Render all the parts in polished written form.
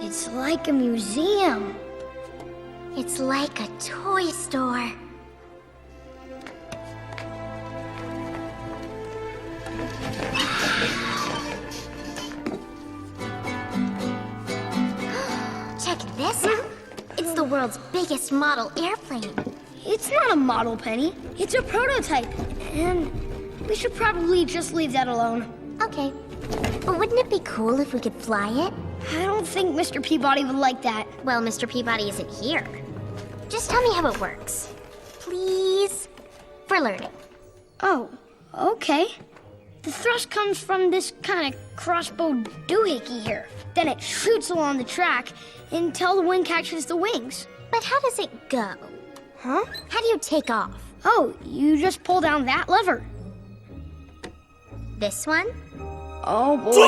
It's like a museum. It's like a toy store. Check this out. It's the world's biggest model airplane. It's not a model, Penny. It's a prototype. And we should probably just leave that alone. Okay. But wouldn't it be cool if we could fly it? I don't think Mr. Peabody would like that. Well, Mr. Peabody isn't here. Just tell me how it works. Please? For learning. Oh, okay. The thrust comes from this kind of crossbow doohickey here. Then it shoots along the track until the wind catches the wings. But how does it go? Huh? How do you take off? Oh, you just pull down that lever. This one? Oh, boy. This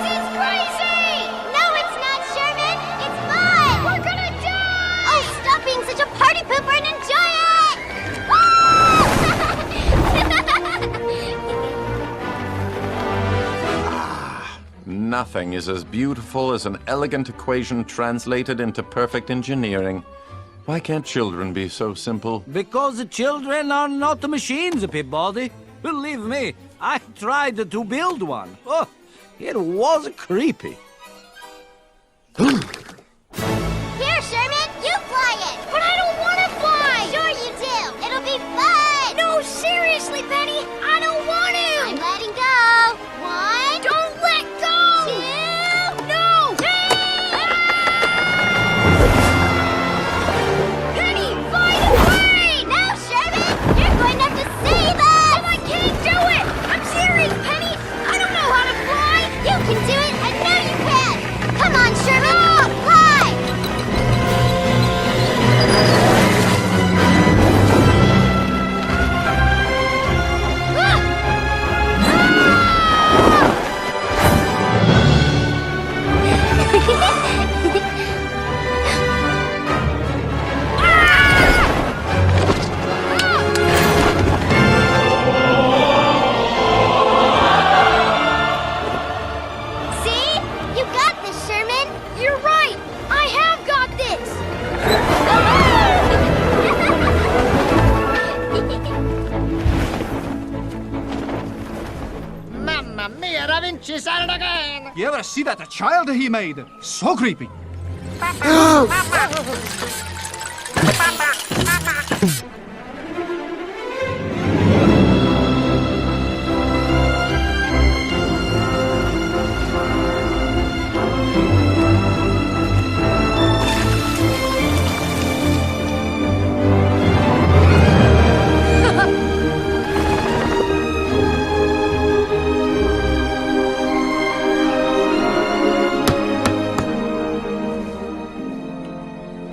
is crazy! No, it's not, Sherman. It's fun! We're gonna die! Oh, stop being such a party pooper and enjoy it! Nothing is as beautiful as an elegant equation translated into perfect engineering. Why can't children be so simple? Because the children are not the machines, Peabody. Believe me, I tried to build one. Oh, it was creepy. Here, Sherman, you fly it! But I don't want to fly! Sure you do! It'll be fun! No, seriously, Penny, I don't want to! I'm letting go! 1... Don't let go! 2... No! Penny, find a way! No, Sherman! You're going to have to save us! I can't do it! I'm serious, Penny! I don't know how to fly! You can do it! I know you can! Come on, Sherman! Fly! See? You got this, Sherman! You're right! I have got this! Mamma mia, Da Vinci's at it again! You ever see that child he made? So creepy.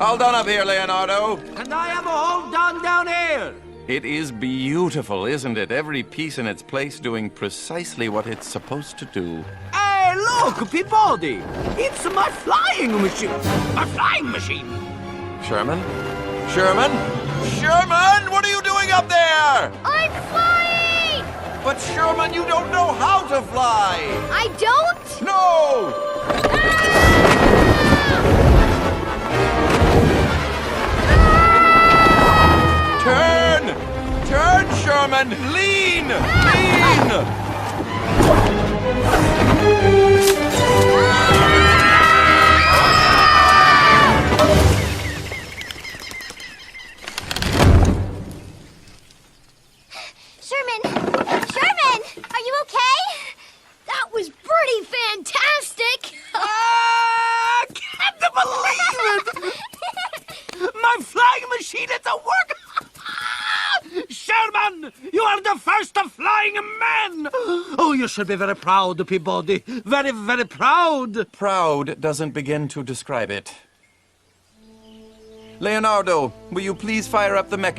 All done up here, Leonardo. And I am all done down here. It is beautiful, isn't it? Every piece in its place doing precisely what it's supposed to do. Hey, look, Peabody. It's my flying machine. My flying machine. Sherman? Sherman? Sherman! What are you doing up there? I'm flying! But Sherman, you don't know how to fly! I don't? No! Turn! Turn, Sherman! Lean! Lean! Sherman! Sherman! Are you okay? That was pretty fantastic! I can't believe it! My flying machine is at work! Sherman, you are the first flying man! Oh, you should be very proud, Peabody. Very, very proud. Proud doesn't begin to describe it. Leonardo, will you please fire up the mechanism?